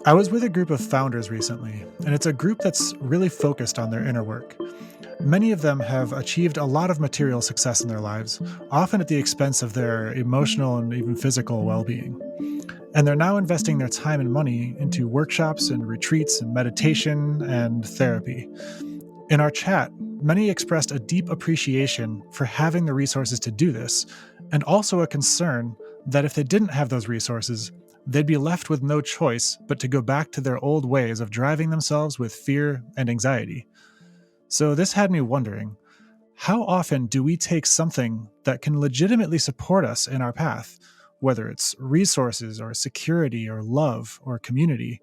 I was with a group of founders recently, and it's a group that's really focused on their inner work. Many of them have achieved a lot of material success in their lives, often at the expense of their emotional and even physical well being. And they're now investing their time and money into workshops and retreats and meditation and therapy. In our chat, many expressed a deep appreciation for having the resources to do this, and also a concern that if they didn't have those resources, they'd be left with no choice but to go back to their old ways of driving themselves with fear and anxiety. So this had me wondering, how often do we take something that can legitimately support us in our path, whether it's resources or security or love or community,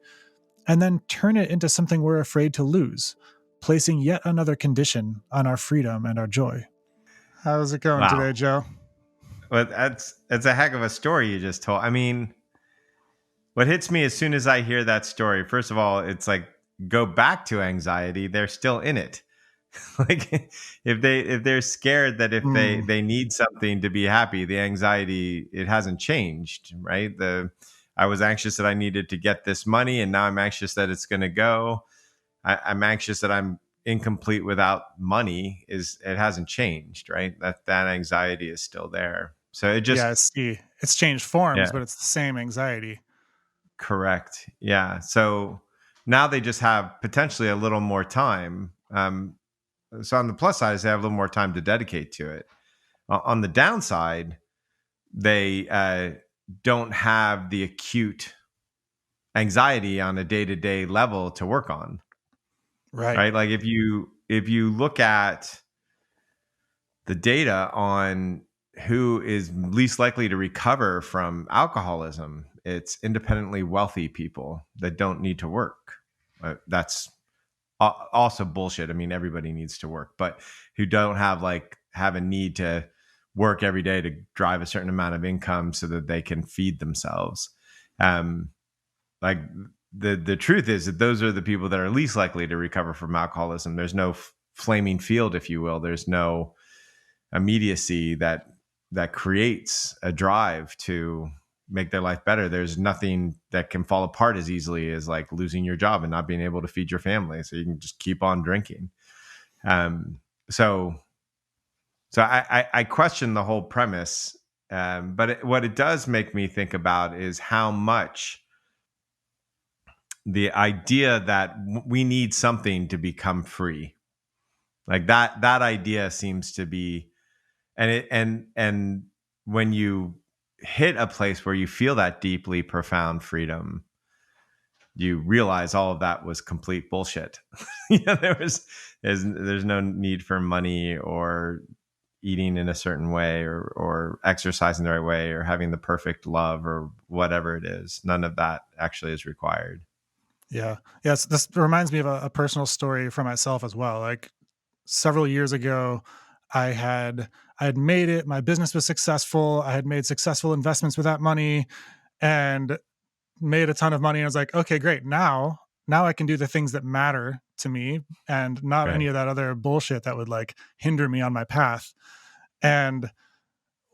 and then turn it into something we're afraid to lose, placing yet another condition on our freedom and our joy? How's it going Wow. today, Joe? Well, that's a heck of a story you just told. I mean, what hits me as soon as I hear that story, first of all, it's like go back to anxiety. They're still in it. Like if they're scared that if they Mm, they need something to be happy, the anxiety it hasn't changed, right? The I was anxious that I needed to get this money, and now I'm anxious that it's going to go. I'm anxious that I'm incomplete without money. Is it hasn't changed, right? That anxiety is still there. So it yeah, just it's changed forms, yeah, but it's the same anxiety. correct. Yeah. So now they just have potentially a little more time. So on the plus side is they have a little more time to dedicate to it. On the downside, they don't have the acute anxiety on a day-to-day level to work on, Right. right? Like if you look at the data on who is least likely to recover from alcoholism, it's independently wealthy people that don't need to work. That's also bullshit. I mean, everybody needs to work, but who don't have a need to work every day to drive a certain amount of income so that they can feed themselves. Um, like the truth is that those are the people that are least likely to recover from alcoholism. There's no flaming field, if you will. There's no immediacy that creates a drive to make their life better. There's nothing that can fall apart as easily as like losing your job and not being able to feed your family, so you can just keep on drinking. um so I question the whole premise. But what it does make me think about is how much the idea that we need something to become free, like that idea seems to be, and when you hit a place where you feel that deeply profound freedom, you realize all of that was complete bullshit. There's no need for money or eating in a certain way or exercising the right way or having the perfect love or whatever it is. None of that actually is required. Yeah. Yes. This reminds me of a personal story for myself as well. Like several years ago, I had I had made it. My business was successful. I had made successful investments with that money and made a ton of money. And I was like, okay, great. Now I can do the things that matter to me and not any Right. of that other bullshit that would like hinder me on my path. And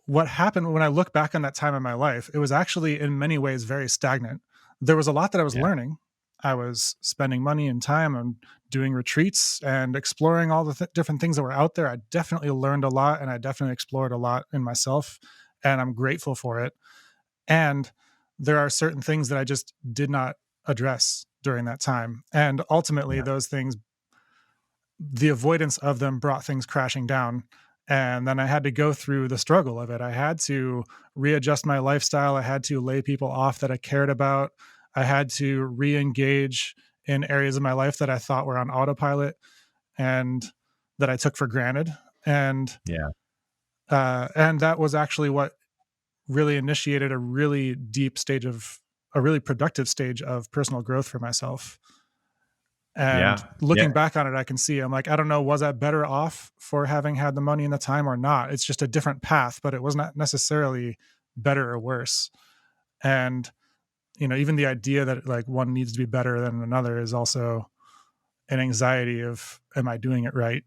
what happened when I look back on that time in my life, it was actually in many ways very stagnant. There was a lot that I was Yeah. learning. I was spending money and time on doing retreats and exploring all the different things that were out there. I definitely learned a lot and I definitely explored a lot in myself, and I'm grateful for it. And there are certain things that I just did not address during that time. And ultimately, Yeah. those things, the avoidance of them brought things crashing down. And then I had to go through the struggle of it. I had to readjust my lifestyle. I had to lay people off that I cared about. I had to re engage in areas of my life that I thought were on autopilot and that I took for granted. And Yeah. and that was actually what really initiated a really deep stage of a really productive stage of personal growth for myself. And Yeah. looking Yeah. back on it, I can see I'm like, I don't know, was I better off for having had the money and the time or not? It's just a different path, but it was not necessarily better or worse. And, even the idea that like one needs to be better than another is also an anxiety of, am I doing it right?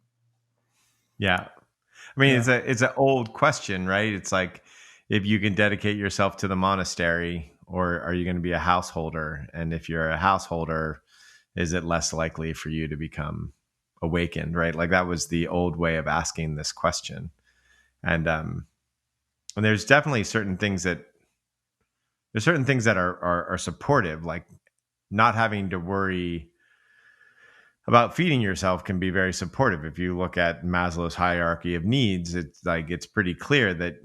Yeah. I mean, Yeah. it's an old question, right? It's like if you can dedicate yourself to the monastery or are you going to be a householder? And if you're a householder, is it less likely for you to become awakened, right? Like that was the old way of asking this question. And there's definitely certain things that are supportive, like not having to worry about feeding yourself can be very supportive. If you look at Maslow's hierarchy of needs, it's pretty clear that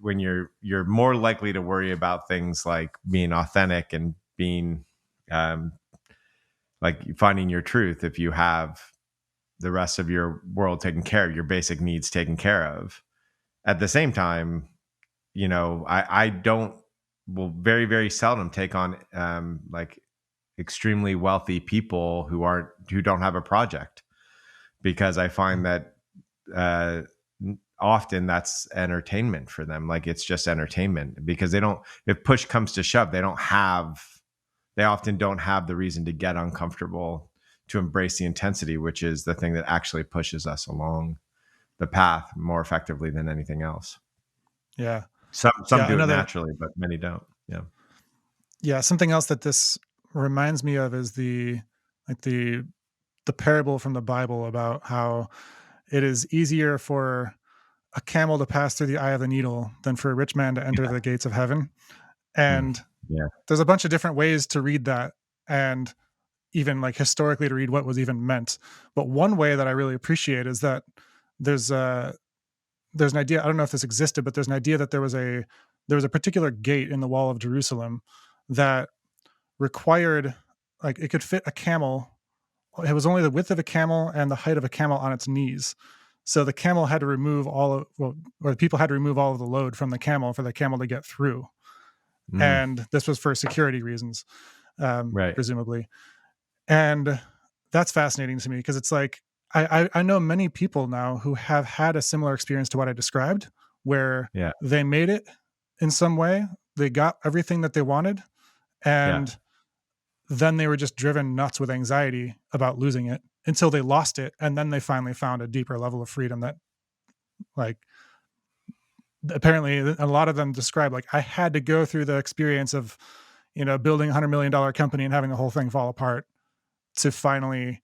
when you're more likely to worry about things like being authentic and being um, like finding your truth if you have the rest of your world taken care of, your basic needs taken care of. At the same time, I don't will very, very seldom take on like extremely wealthy people who don't have a project, because I find that uh, often that's entertainment for them. Like it's just entertainment, because they don't, if push comes to shove, they often don't have the reason to get uncomfortable, to embrace the intensity, which is the thing that actually pushes us along the path more effectively than anything else. Yeah. Some Yeah. do it naturally, but many don't. Yeah. Something else that this reminds me of is like the parable from the Bible about how it is easier for a camel to pass through the eye of the needle than for a rich man to enter the gates of heaven. Mm. And Yeah. there's a bunch of different ways to read that, and even like historically to read what was even meant. But one way that I really appreciate is that there's a there's an idea, I don't know if this existed, but there's an idea that there was a particular gate in the wall of Jerusalem that required, like, it could fit a camel. It was only the width of a camel and the height of a camel on its knees. So the camel had to remove or the people had to remove all of the load from the camel for the camel to get through. Mm. And this was for security reasons, Right. presumably. And that's fascinating to me because it's like I know many people now who have had a similar experience to what I described, where Yeah. they made it in some way, they got everything that they wanted, Yeah. and then they were just driven nuts with anxiety about losing it until they lost it, and then they finally found a deeper level of freedom that, like, apparently a lot of them describe, like, I had to go through the experience of, building $100 million company and having the whole thing fall apart to finally,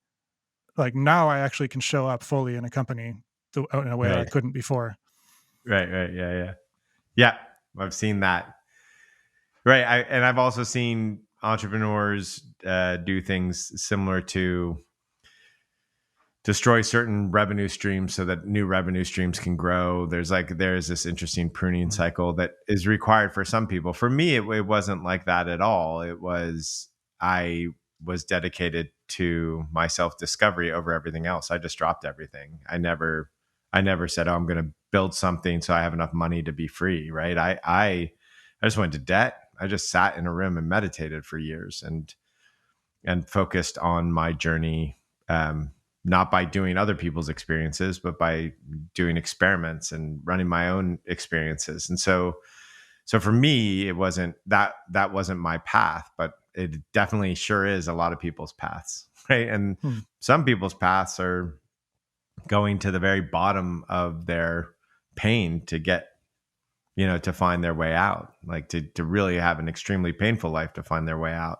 like, now I actually can show up fully in a company in a way that I Right. couldn't before. Right. Right. Yeah. Yeah. Yeah. I've seen that. Right. And I've also seen entrepreneurs do things similar to destroy certain revenue streams so that new revenue streams can grow. There's this interesting pruning Mm. cycle that is required for some people. For me, it wasn't like that at all. I was dedicated to my self-discovery over everything else. I just dropped everything. I never said, "Oh, I'm going to build something so I have enough money to be free." Right. I just went to debt. I just sat in a room and meditated for years and focused on my journey, not by doing other people's experiences, but by doing experiments and running my own experiences. And so for me, it wasn't that wasn't my path, but it definitely sure is a lot of people's paths, right? And Hmm. some people's paths are going to the very bottom of their pain to get, to find their way out, like to really have an extremely painful life to find their way out.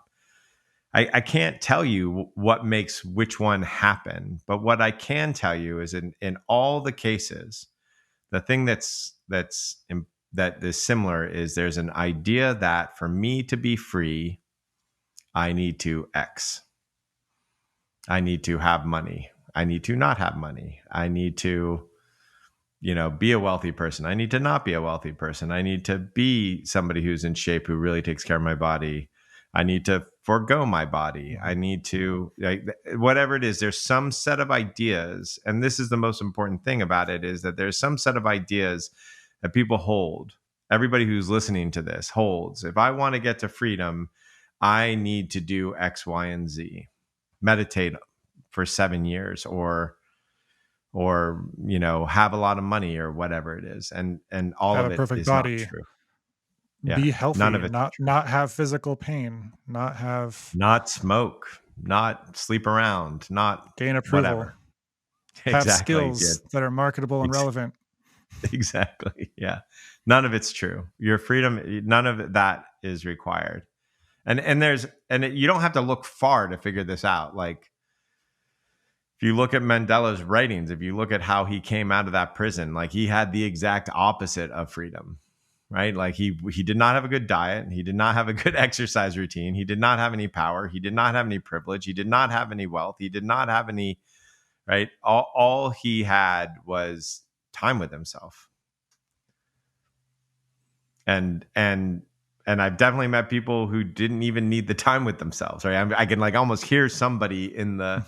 I can't tell you what makes which one happen, but what I can tell you is in all the cases, the thing that is similar is there's an idea that for me to be free, I need to X. I need to have money. I need to not have money. I need to, be a wealthy person. I need to not be a wealthy person. I need to be somebody who's in shape, who really takes care of my body. I need to forego my body. I need to, like, whatever it is, there's some set of ideas. And this is the most important thing about it, is that there's some set of ideas that people hold. Everybody who's listening to this holds. If I want to get to freedom, I need to do X, Y, and Z. Meditate for 7 years, or have a lot of money, or whatever it is, and all Have of a it perfect is not body, true. Yeah, be none healthy, of it's true. not have physical pain, not have Not smoke, not sleep around, not gain approval, whatever. have Exactly. Yeah. skills that are marketable and Ex- relevant. exactly. Yeah. None of it's true. Your freedom, none of that is required. You don't have to look far to figure this out. Like, if you look at Mandela's writings, if you look at how he came out of that prison, like, he had the exact opposite of freedom, right? Like, he did not have a good diet. He did not have a good exercise routine. He did not have any power. He did not have any privilege. He did not have any wealth. He did not have any, right? All he had was time with himself. And I've definitely met people who didn't even need the time with themselves, right? I can, like, almost hear somebody in the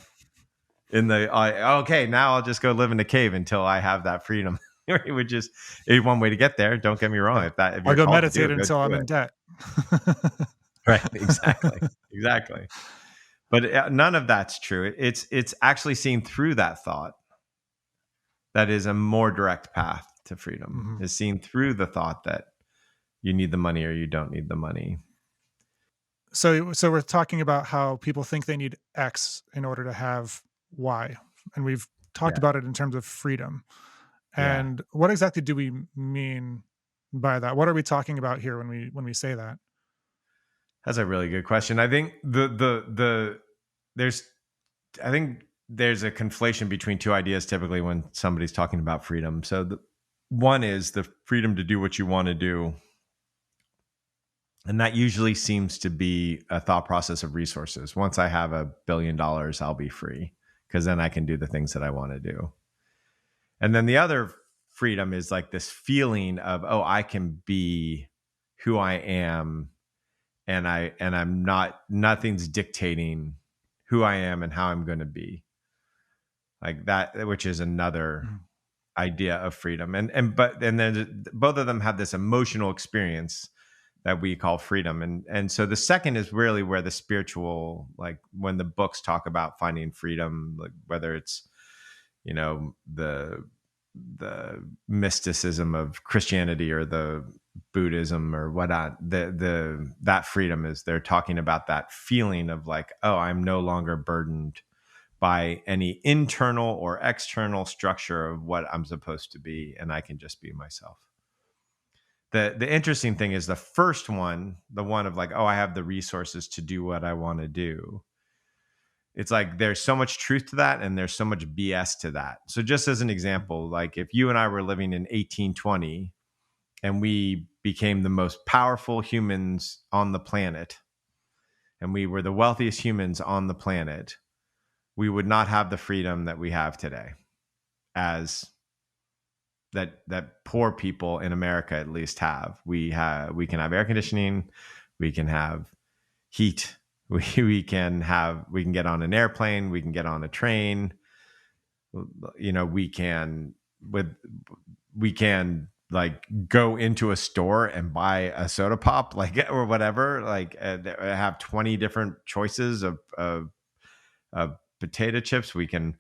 okay, now I'll just go live in a cave until I have that freedom. Which is one way to get there. Don't get me wrong. If I'll you're go called to do meditate it, go until I'm do in it. debt. Right? Exactly. But none of that's true. It's actually seen through that thought that is a more direct path to freedom. Mm-hmm. Is seen through the thought that you need the money or you don't need the money. So we're talking about how people think they need X in order to have Y, and we've talked Yeah. about it in terms of freedom. Yeah. And what exactly do we mean by that? What are we talking about here when we say that? That's a really good question. I think there's I think there's a conflation between two ideas typically when somebody's talking about freedom. So one is the freedom to do what you want to do. And that usually seems to be a thought process of resources. Once I have $1 billion, I'll be free because then I can do the things that I want to do. And then the other freedom is like this feeling of, oh, I can be who I am, and I'm not, nothing's dictating who I am and how I'm going to be. Like that, which is another idea of freedom. And then both of them have this emotional experience that we call freedom. And so the second is really where the spiritual, like when the books talk about finding freedom, like whether it's, you know, the mysticism of Christianity or the Buddhism or whatnot, that freedom is, they're talking about that feeling of like, oh, I'm no longer burdened by any internal or external structure of what I'm supposed to be, and I can just be myself. The interesting thing is the first one, the one of like, oh, I have the resources to do what I want to do. It's like there's so much truth to that and there's so much BS to that. So just as an example, like if you and I were living in 1820 and we became the most powerful humans on the planet and we were the wealthiest humans on the planet, we would not have the freedom that we have today, as that poor people in America at least have. We can have air conditioning, we can have heat, we can get on an airplane, we can get on a train, you know, we can like go into a store and buy a soda pop, like, or whatever, like have 20 different choices of potato chips. We can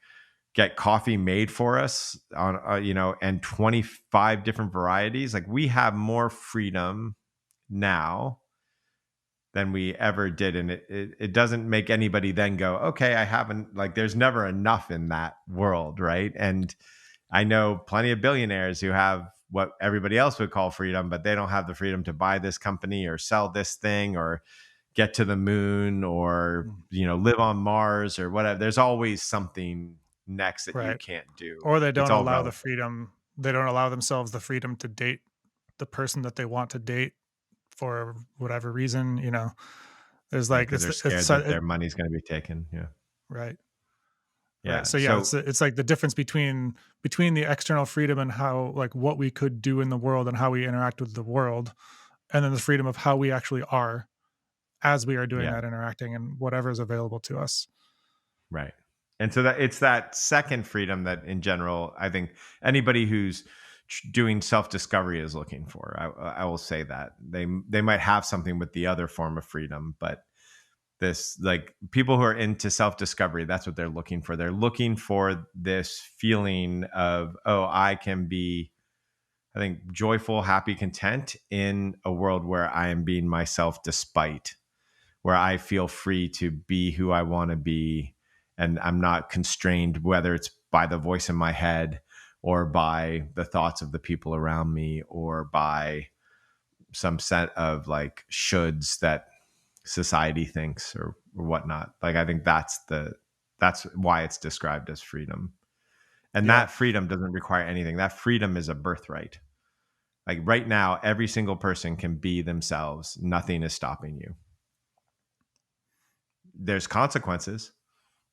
get coffee made for us on, you know, and 25 different varieties. Like we have more freedom now than we ever did. And it doesn't make anybody then go, okay, I haven't, like, there's never enough in that world. Right. And I know plenty of billionaires who have what everybody else would call freedom, but they don't have the freedom to buy this company or sell this thing or get to the moon or, you know, live on Mars or whatever. There's always something next that you can't do. Or they It's don't all allow relative. they don't allow themselves the freedom to date the person that they want to date for whatever reason, you know. There's Yeah, like because they're scared it's that their money's going to be taken. Yeah. right. Right. Yeah. So yeah, So it's like the difference between the external freedom and how, like, what we could do in the world and how we interact with the world, and then the freedom of how we actually are as we are doing yeah, that interacting and whatever is available to us. right. And so that it's that second freedom that in general, I think anybody who's doing self-discovery is looking for. I will say that they might have something with the other form of freedom, but this, like, people who are into self-discovery, that's what they're looking for. They're looking for this feeling of, oh, I can be, I think, joyful, happy, content in a world where I am being myself, despite, where I feel free to be who I want to be. And I'm not constrained, whether it's by the voice in my head or by the thoughts of the people around me, or by some set of like shoulds that society thinks, or whatnot. Like I think that's why it's described as freedom. And Yeah. that freedom doesn't require anything. That freedom is a birthright. Like right now, every single person can be themselves. Nothing is stopping you. There's consequences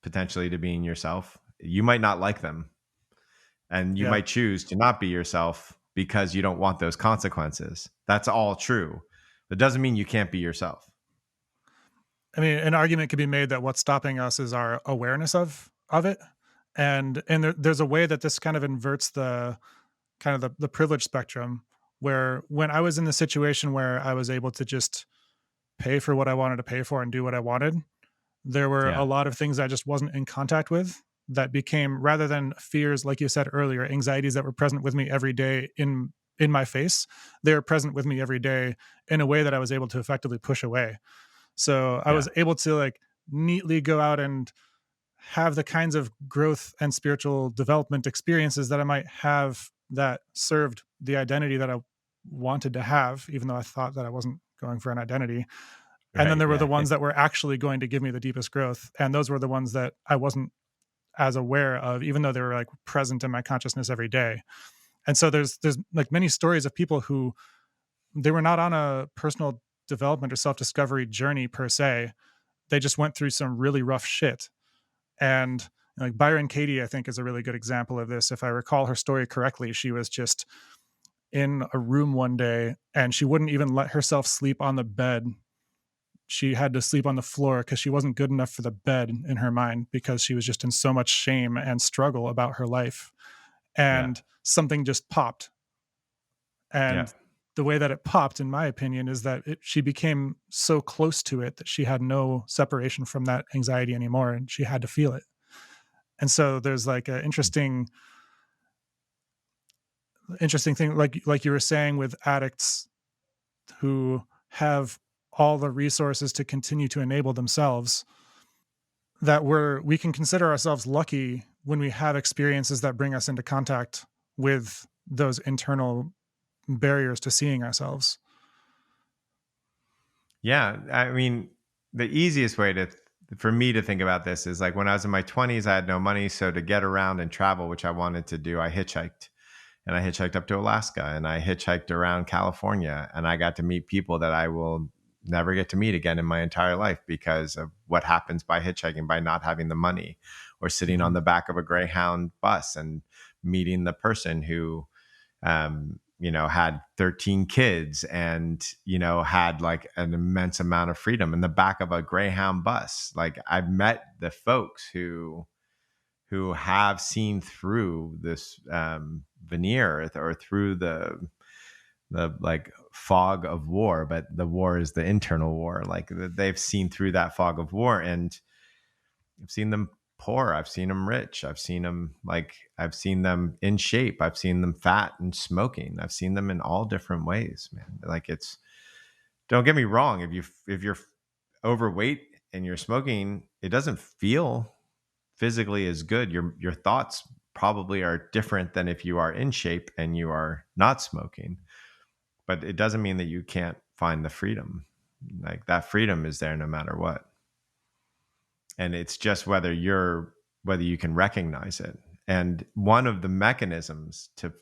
potentially to being yourself. You might not like them, and you Yeah. might choose to not be yourself because you don't want those consequences. That's all true. That doesn't mean you can't be yourself. I mean, an argument could be made that what's stopping us is our awareness of it, and there's a way that this kind of inverts the kind of the privilege spectrum, where when I was in the situation where I was able to just pay for what I wanted to pay for and do what I wanted, there were a Yeah. lot of things I just wasn't in contact with that became, rather than fears, like you said earlier, anxieties that were present with me every day in my face, they were present with me every day in a way that I was able to effectively push away. So I Yeah. was able to like neatly go out and have the kinds of growth and spiritual development experiences that I might have that served the identity that I wanted to have, even though I thought that I wasn't going for an identity. And then Right. there were the Yeah. ones that were actually going to give me the deepest growth. And those were the ones that I wasn't as aware of, even though they were like present in my consciousness every day. And so there's like many stories of people who they were not on a personal development or self-discovery journey per se. They just went through some really rough shit. And like Byron Katie, I think, is a really good example of this. If I recall her story correctly, she was just in a room one day and she wouldn't even let herself sleep on the bed. She had to sleep on the floor because she wasn't good enough for the bed in her mind, because she was just in so much shame and struggle about her life. Yeah. And something just popped. Yeah. And the way that it popped, in my opinion, is that she became so close to it that she had no separation from that anxiety anymore, and she had to feel it. And so there's like an interesting thing, like you were saying, with addicts who have all the resources to continue to enable themselves, that we can consider ourselves lucky when we have experiences that bring us into contact with those internal barriers to seeing ourselves. Yeah. I mean, the easiest way for me to think about this is like when I was in my 20s, I had no money. So to get around and travel, which I wanted to do, I hitchhiked. And I hitchhiked up to Alaska, and I hitchhiked around California, and I got to meet people that I will never get to meet again in my entire life because of what happens by hitchhiking, by not having the money, or sitting on Mhm. the back of a Greyhound bus and meeting the person who had 13 kids and, had like an immense amount of freedom in the back of a Greyhound bus. Like I've met the folks who have seen through this veneer, or through the like fog of war, but the war is the internal war. Like they've seen through that fog of war, and I've seen them poor, I've seen them rich, I've seen them in shape, I've seen them fat and smoking, I've seen them in all different ways, man. Like it's, don't get me wrong, if you're overweight and you're smoking, it doesn't feel physically as good. Your thoughts probably are different than if you are in shape and you are not smoking. But it doesn't mean that you can't find the freedom. Like that freedom is there no matter what. And it's just whether you can recognize it. And one of the mechanisms to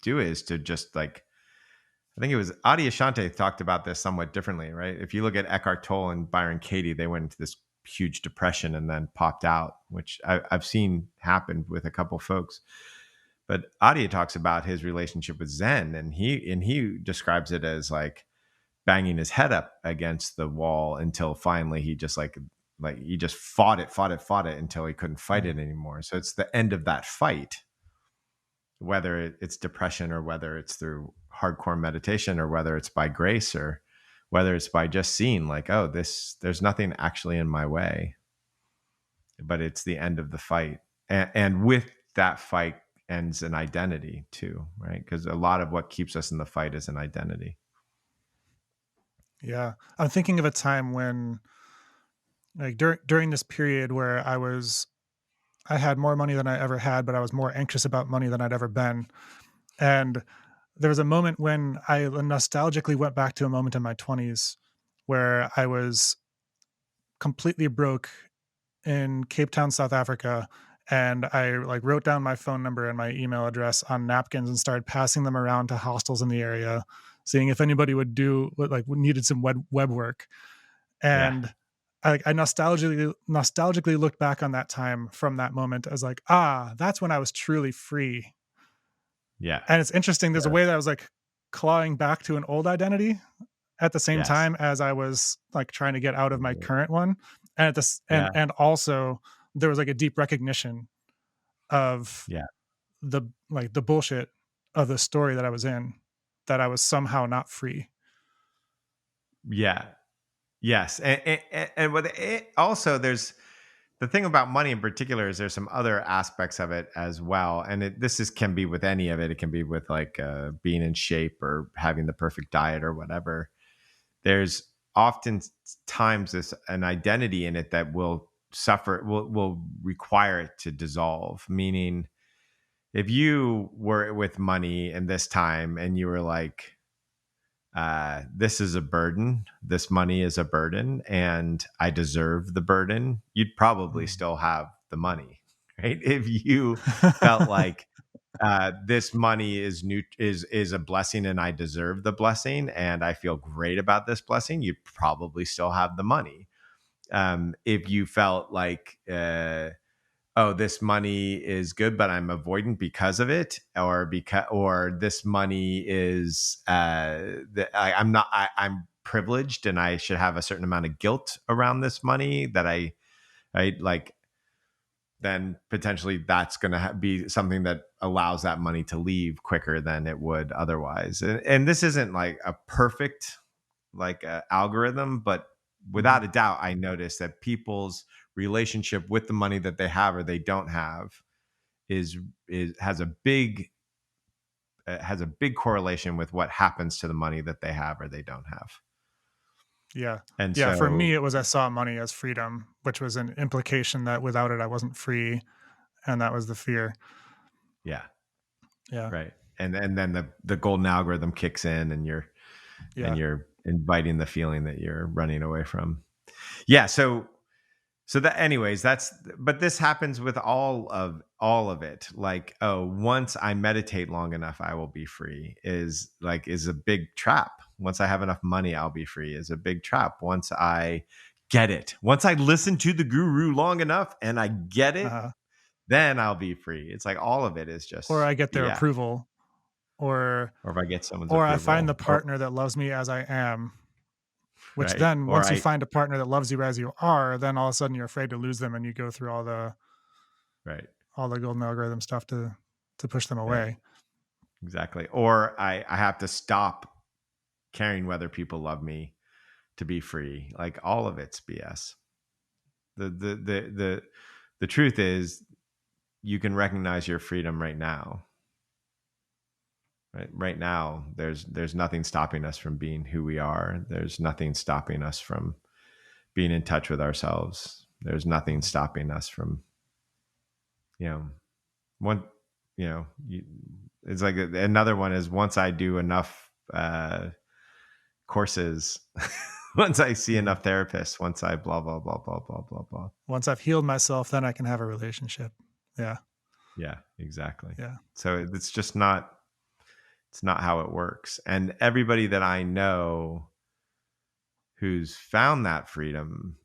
do it is to just like, I think it was Adi Ashante talked about this somewhat differently, right? If you look at Eckhart Tolle and Byron Katie, they went into this huge depression and then popped out, which I've seen happen with a couple folks. But Adi talks about his relationship with Zen, and he describes it as like banging his head up against the wall until finally he just like he just fought it until he couldn't fight Mhm. it anymore. So it's the end of that fight, whether it's depression, or whether it's through hardcore meditation, or whether it's by grace, or whether it's by just seeing like, oh, there's nothing actually in my way, but it's the end of the fight. And with that fight ends an identity too, right? Because a lot of what keeps us in the fight is an identity. Yeah. I'm thinking of a time when, like, during this period where I was I had more money than I ever had, but I was more anxious about money than I'd ever been. And there was a moment when I nostalgically went back to a moment in my 20s where I was completely broke in Cape Town, South Africa, and I like wrote down my phone number and my email address on napkins and started passing them around to hostels in the area, seeing if anybody would do like needed some web work. Yeah. And I nostalgically looked back on that time from that moment as like, ah, that's when I was truly free. Yeah. And it's interesting. There's a Yeah. way that I was like clawing back to an old identity at the same Yes. time as I was like trying to get out of my current one. And at this Yeah. and also there was like a deep recognition of Yeah. the bullshit of the story that I was in, that I was somehow not free. Yeah. Yes. And with it, also, there's the thing about money in particular is there's some other aspects of it as well. And this is can be with any of it. It can be with like being in shape or having the perfect diet or whatever. There's often times this an identity in it that will suffer will require it to dissolve. Meaning, if you were with money in this time and you were like, this is a burden, this money is a burden, and I deserve the burden, you'd probably Mm. still have the money, right? If you felt like this money is a blessing and I deserve the blessing and I feel great about this blessing, you'd probably still have the money. If you felt like oh, this money is good, but I'm avoidant because of it, or this money is I'm privileged and I should have a certain amount of guilt around this money that I like, then potentially that's going to be something that allows that money to leave quicker than it would otherwise. And this isn't like a perfect like algorithm, but Mhm. without a doubt, I noticed that people's relationship with the money that they have or they don't have is is has a big correlation with what happens to the money that they have or they don't have. Yeah. And Yeah, for so, me, it was I saw money as freedom, which was an implication that without it, I wasn't free, and that was the fear. yeah, Yeah. right. And then the golden algorithm kicks in, and Yeah. you're inviting the feeling that you're running away from. Yeah. So that anyways, that's but this happens with all of it. Like, oh, once I meditate long enough, I will be free is a big trap. Once I have enough money, I'll be free is a big trap. Once I get it, once I listen to the guru long enough and I get it, Uh-huh. then I'll be free. It's like all of it is Or just I get their BS. approval, or Or if I get someone's or I find the approval, or partner that loves me as I am, which right, then or once you I find a partner that loves you as you are, then all of a sudden you're afraid to lose them and you go through right, all the golden algorithm stuff to push them right, away. exactly. Or I have to stop caring whether people love me to be free. Like all of it's BS. The truth is you can recognize your freedom right now. Right now, there's nothing stopping us from being who we are. There's nothing stopping us from being in touch with ourselves. There's nothing Mhm. stopping us from, you know, one, it's like another one is once I do enough courses, once I see Mhm. enough therapists, once I blah blah blah blah blah blah blah. Once I've healed myself, then I can have a relationship. Yeah. Yeah, exactly. Yeah. So it's not how it works. And everybody that I know who's found that freedom,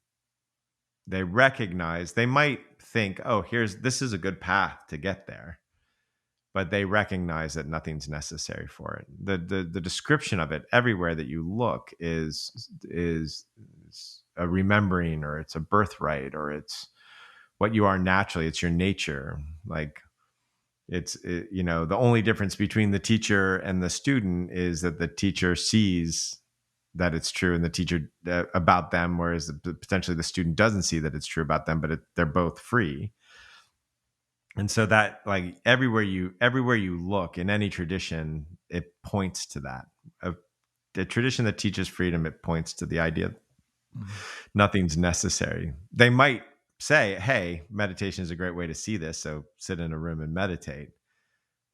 they recognize, they might think, "Oh, this is a good path to get there." But they recognize that nothing's necessary for it. The description of it everywhere that you look is a remembering, or it's a birthright, or it's what you are naturally, it's your nature. Like the only difference between the teacher and the student is that the teacher sees that it's true and the teacher about them, whereas potentially the student doesn't see that it's true about them, but they're both free. And so that, like, everywhere you look in any tradition, it points to that. A tradition that teaches freedom, it points to the idea Mhm. nothing's necessary. They might say, hey, meditation is a great way to see this. So sit in a room and meditate.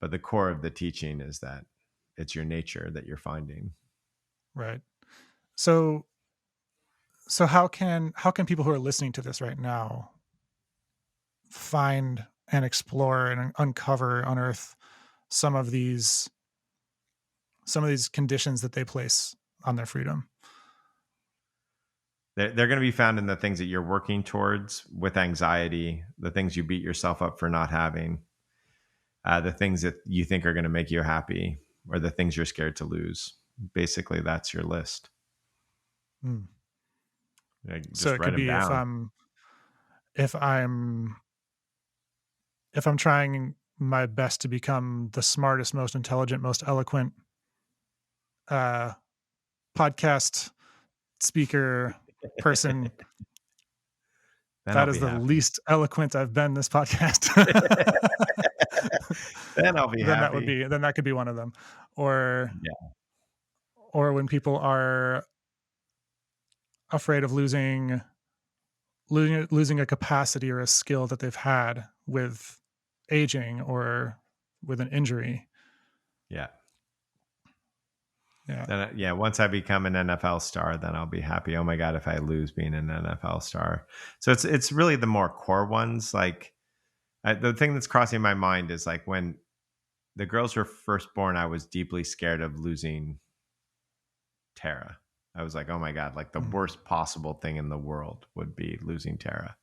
But the core of the teaching is that it's your nature that you're finding. Right. So so how can people who are listening to this right now find and explore and uncover, unearth some of these conditions that they place on their freedom? They're going to be found in the things that you're working towards with anxiety, the things you beat yourself up for not having, the things that you think are going to make you happy, or the things you're scared to lose. Basically, that's your list. Mm. So Just it write could them be down. if I'm if I'm trying my best to become the smartest, most intelligent, most eloquent uh, podcast speaker person, Then I'll that is be the happy. least eloquent I've been this podcast. Then I'll be happy. Then that could be one of them. Or Yeah. when people are afraid of losing a capacity or a skill that they've had with aging or with an injury. Yeah. Yeah. Then, yeah, once I become an NFL star, then I'll be happy. Oh my God, if I lose being an NFL star. So it's really the more core ones. Like the thing that's crossing my mind is like when the girls were first born, I was deeply scared of losing Tara. I was like, oh my God, like the Mm. worst possible thing in the world would be losing Tara.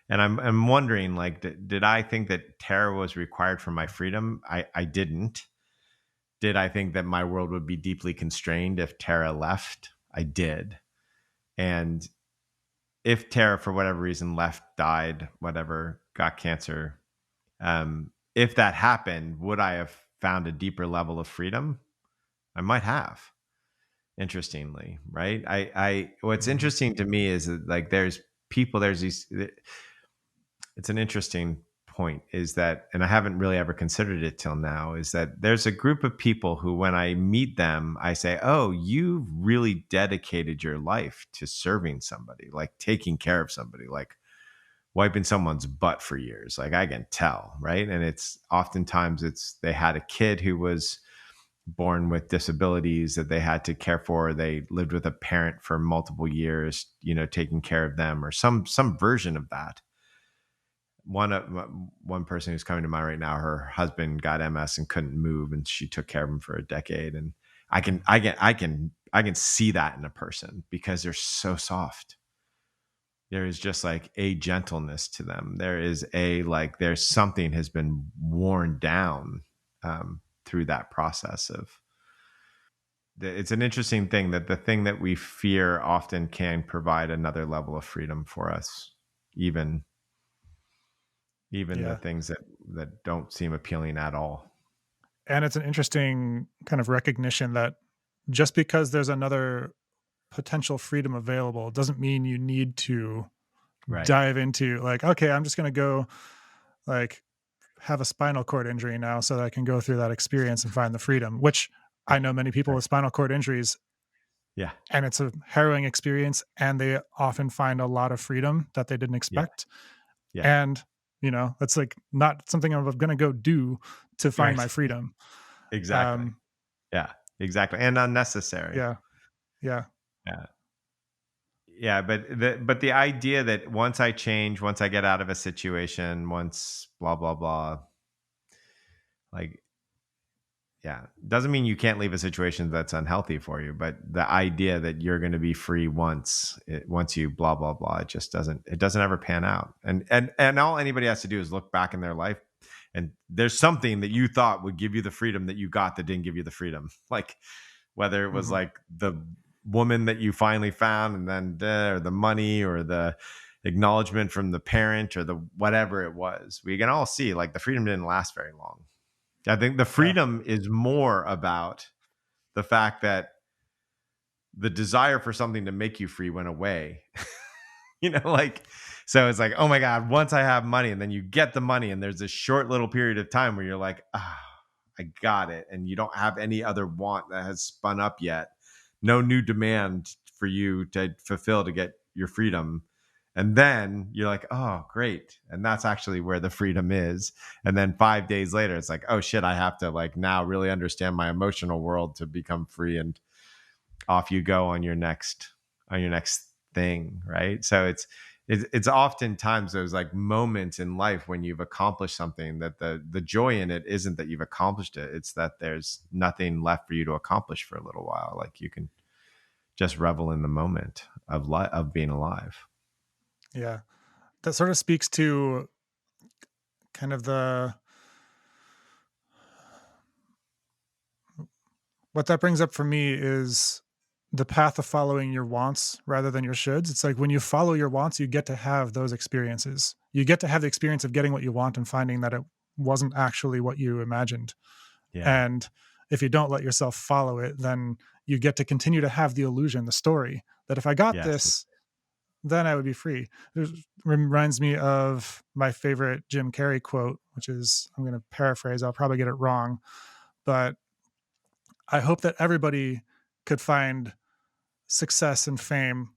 And I'm wondering, like, did I think that Tara was required for my freedom? I didn't. Did I think that my world would be deeply constrained if Tara left? I did. And if Tara, for whatever reason, left, died, whatever, got cancer, if that happened, would I have found a deeper level of freedom? I might have. Interestingly, right? I what's Mhm. interesting to me is that like there's people, there's these. It's an interesting point is that, and I haven't really ever considered it till now, is that there's a group of people who, when I meet them, I say, oh, you've really dedicated your life to serving somebody, like taking care of somebody, like wiping someone's butt for years. Like I can tell, right? And it's oftentimes they had a kid who was born with disabilities that they had to care for. They lived with a parent for multiple years, taking care of them, or some version of that. One person who's coming to mind right now, her husband got MS and couldn't move, and she took care of him for a decade. And Mm. I can see that in a person because they're so soft. There is just like a gentleness to them. There is there's something has been worn down through that process of. It's an interesting thing that the thing that we fear often can provide another level of freedom for us, even the Yeah. things that don't seem appealing at all. And it's an interesting kind of recognition that just because there's another potential freedom available doesn't mean you need to Right. dive into like, okay, I'm just going to go like have a spinal cord injury now so that I can go through that experience and find the freedom, which I Right. know many people Right. with spinal cord injuries, Yeah. and it's a harrowing experience and they often find a lot of freedom that they didn't Yeah. expect. Yeah. And that's like not something I'm going to go do to find Right. my freedom. Exactly. um Yeah. Exactly. And unnecessary. yeah, yeah, Yeah. Yeah. But the idea that once I change, once I get out of a situation, once blah blah blah, like yeah, doesn't mean you can't leave a situation that's unhealthy for you, but the idea that you're going to be free once you blah blah blah, it doesn't ever pan out. And all anybody has to do is look back in their life, and there's something that you thought would give you the freedom that you got that didn't give you the freedom. Like whether it was mhm, like the woman that you finally found, and then or the money, or the acknowledgement from the parent, or the whatever it was. We can all see like the freedom didn't last very long. I think the yeah, freedom is more about the fact that the desire for something to make you free went away. Like, so it's like, oh my God, once I have money, and then you get the money, and there's this short little period of time where you're like, I got it. And you don't have any other want that has spun up yet. No new demand for you to fulfill to get your freedom. And then you're like, oh, great. And that's actually where the freedom is. And then 5 days later, it's like, oh shit, I have to like now really understand my emotional world to become free. And off you go on your next thing. Right. So it's oftentimes those like moments in life when you've accomplished something that the joy in it isn't that you've accomplished it. It's that there's nothing left for you to accomplish for a little while. Like you can just revel in the moment of being alive. Yeah. That sort of speaks to kind of the what that brings up for me is the path of following your wants rather than your shoulds. It's like when you follow your wants, you get to have those experiences. You get to have the experience of getting what you want and finding that it wasn't actually what you imagined. Yeah. And if you don't let yourself follow it, then you get to continue to have the illusion, the story that if I got Yes. this, then I would be free. It reminds me of my favorite Jim Carrey quote, which is, I'm going to paraphrase, I'll probably get it wrong, but I hope that everybody could find success and fame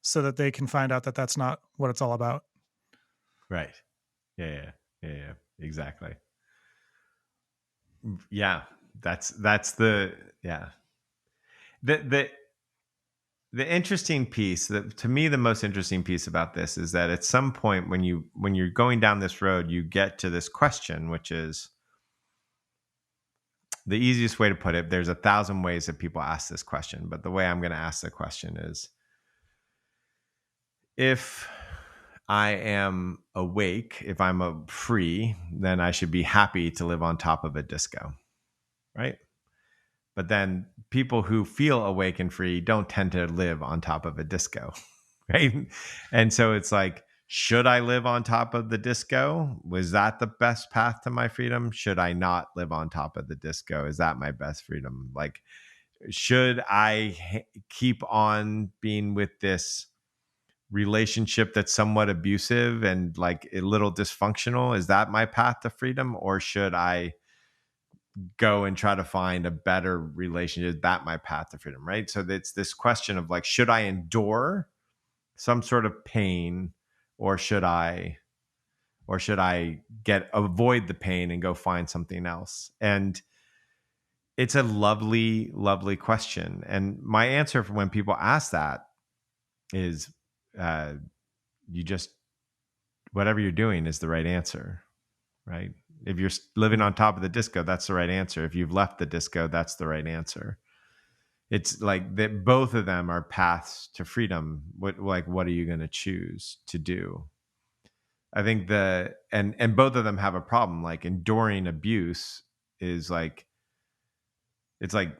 so that they can find out that that's not what it's all about. Right. Yeah. Yeah. Exactly. Yeah. That's the yeah. The the interesting piece that to me the most interesting piece about this is that at some point when you're going down this road, you get to this question, which is the easiest way to put it. There's 1,000 ways that people ask this question, but the way I'm going to ask the question is, if I am awake, if I'm free, then I should be happy to live on top of a disco, right? But then people who feel awake and free don't tend to live on top of a disco, right? And so it's like, should I live on top of the disco? Was that the best path to my freedom? Should I not live on top of the disco? Is that my best freedom? Like, should I keep on being with this relationship that's somewhat abusive and like a little dysfunctional? Is that my path to freedom? Or should I go and try to find a better relationship? Is that my path to freedom? Right. So it's this question of like, should I endure some sort of pain, or should I get avoid the pain and go find something else? And it's a lovely, lovely question. And my answer for when people ask that is uh, you just whatever you're doing is the right answer, right? If you're living on top of the disco, that's the right answer. If you've left the disco, that's the right answer. It's like that both of them are paths to freedom. What are you going to choose to do? I think and both of them have a problem. Like enduring abuse is like, it's like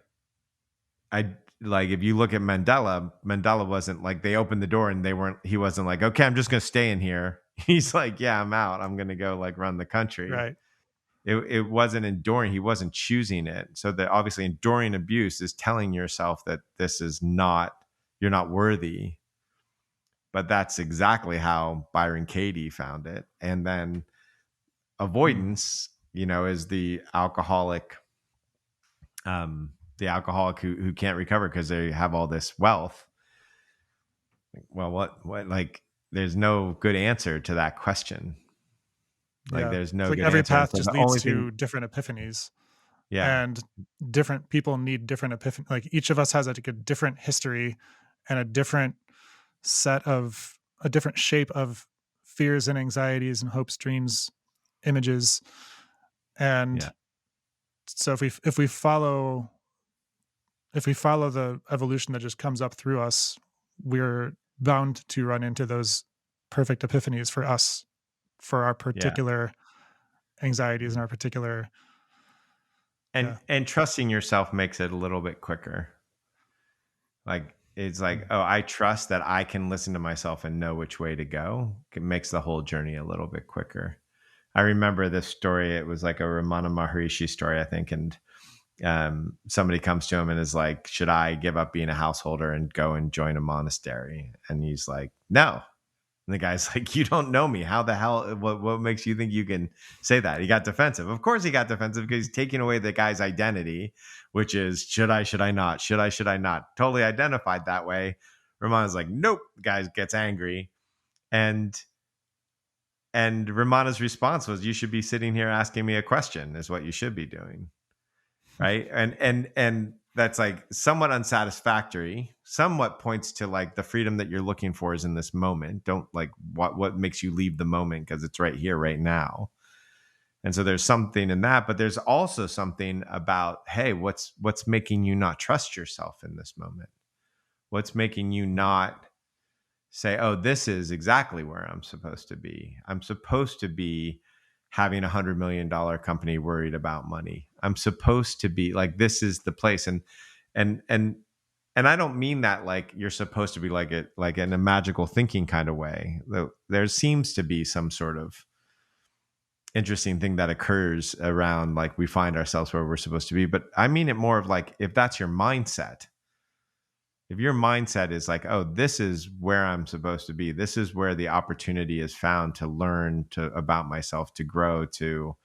I like if you look at Mandela wasn't like they opened the door and he wasn't like, okay, I'm just gonna stay in here. He's like, yeah, I'm out. I'm gonna go like run the country. Right. It wasn't enduring. He wasn't choosing it. So that obviously enduring abuse is telling yourself that this is not, you're not worthy. But that's exactly how Byron Katie found it. And then Mm. avoidance, is the alcoholic who can't recover because they have all this wealth. Well, what like there's no good answer to that question. Like Yeah. there's It's no like good every answer. And path so just the leads only thing, to different epiphanies, yeah, and different people need different epiphany. Like each of us has like a different history and a different shape of fears and anxieties and hopes, dreams, images. yeah, And so if we follow the evolution that just comes up through us, we're bound to run into those perfect epiphanies for us, for our yeah. particular anxieties and our particular, And yeah. and trusting yourself makes it a little bit quicker. Like it's like, Mm. oh, I trust that I can listen to myself and know which way to go. It makes the whole journey a little bit quicker. I remember this story. It was like a Ramana Maharishi story, I think, and somebody comes to him and is like, should I give up being a householder and go and join a monastery? And he's like, no. And the guy's like, you don't know me. How the hell, what makes you think you can say that? He got defensive. Of course he got defensive because he's taking away the guy's identity, which is, should I not? Should I not? Totally identified that way. Ramon's like, nope. The guy gets angry. And Ramana's response was, you should be sitting here asking me a question is what you should be doing. Right. And that's like somewhat unsatisfactory, somewhat points to like the freedom that you're looking for is in this moment. Don't like what makes you leave the moment, because it's right here, right now. And so there's something in that, but there's also something about, hey, what's making you not trust yourself in this moment? What's making you not say, oh, this is exactly where I'm supposed to be. I'm supposed to be having $100 million company worried about money. I'm supposed to be like, this is the place. And I don't mean that like you're supposed to be like it, like in a magical thinking kind of way. There seems to be some sort of interesting thing that occurs around like we find ourselves where we're supposed to be. But I mean it more of like, if that's your mindset, if your mindset is like, oh, this is where I'm supposed to be, this is where the opportunity is found to learn about myself, to grow, to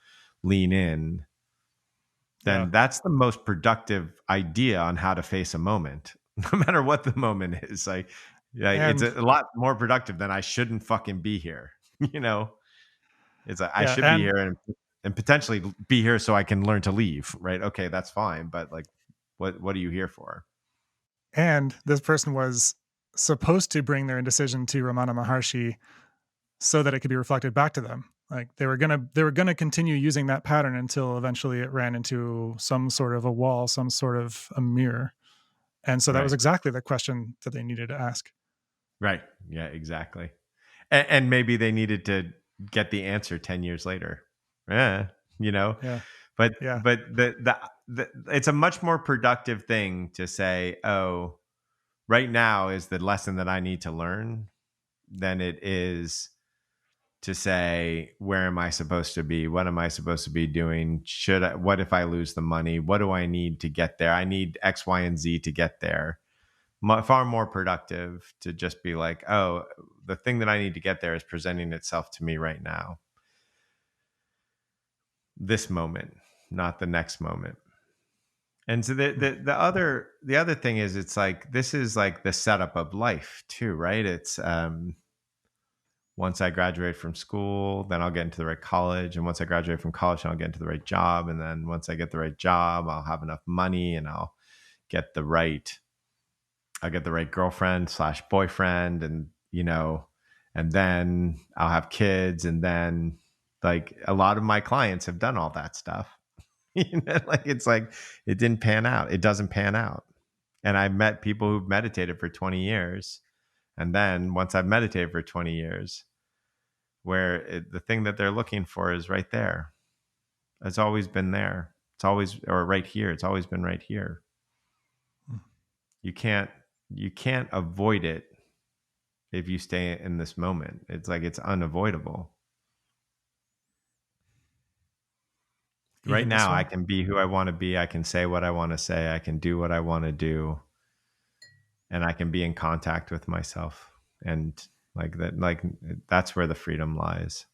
lean in, then that's the most productive idea on how to face a moment, no matter what the moment is. Like it's a lot more productive than I shouldn't fucking be here. You know, it's like, I should be here and potentially be here so I can learn to leave. Right. Okay, that's fine. But like, what are you here for? And this person was supposed to bring their indecision to Ramana Maharshi so that it could be reflected back to them. Like they were gonna continue using that pattern until eventually it ran into some sort of a wall, some sort of a mirror. And so that was exactly the question that they needed to ask. Right. Yeah, exactly. And maybe they needed to get the answer 10 years later. Yeah, you know. Yeah. But Yeah. the it's a much more productive thing to say, oh, right now is the lesson that I need to learn, than it is to say, where am I supposed to be? What am I supposed to be doing? What if I lose the money? What do I need to get there? I need X, Y, and Z to get there. Far more productive to just be like, oh, the thing that I need to get there is presenting itself to me right now. This moment, not the next moment. And so the other thing is, it's like, this is like the setup of life too, right? It's once I graduate from school, then I'll get into the right college. And once I graduate from college, I'll get into the right job. And then once I get the right job, I'll have enough money and I'll get the right girlfriend / boyfriend. And, you know, and then I'll have kids. And then like a lot of my clients have done all that stuff. You know, like it's like, it didn't pan out. It doesn't pan out. And I met people who've meditated for 20 years. And then once I've meditated for 20 years, where the thing that they're looking for is right there. It's always been there. It's always, or right here. It's always been right here. You can't avoid it if you stay in this moment. It's like, it's unavoidable. Even right now, I can be who I want to be. I can say what I want to say. I can do what I want to do. And I can be in contact with myself. And that's where the freedom lies.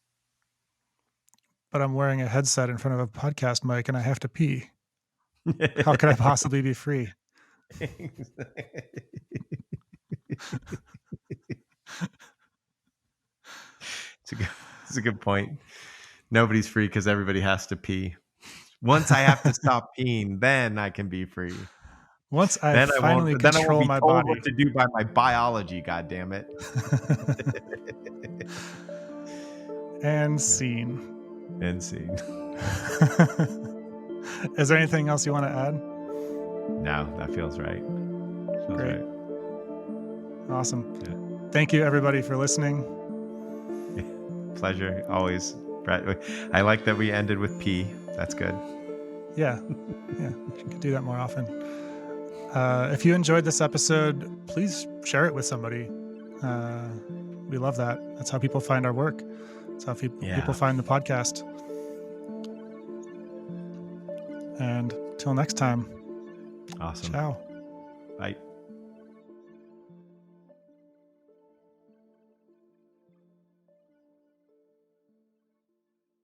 But I'm wearing a headset in front of a podcast mic and I have to pee. How can I possibly be free? It's a good point. Nobody's free because everybody has to pee. Once I have to stop peeing, then I can be free. Once I finally control my body. What to do by my biology, God damn it. And scene. And scene. Is there anything else you want to add? No, that feels right. Great. Right. Awesome. Yeah. Thank you, everybody, for listening. Pleasure, always. I like that we ended with P. That's good. Yeah. You can do that more often. If you enjoyed this episode, please share it with somebody. We love that. That's how people find our work. That's how people find the podcast. And till next time. Awesome. Ciao. Bye.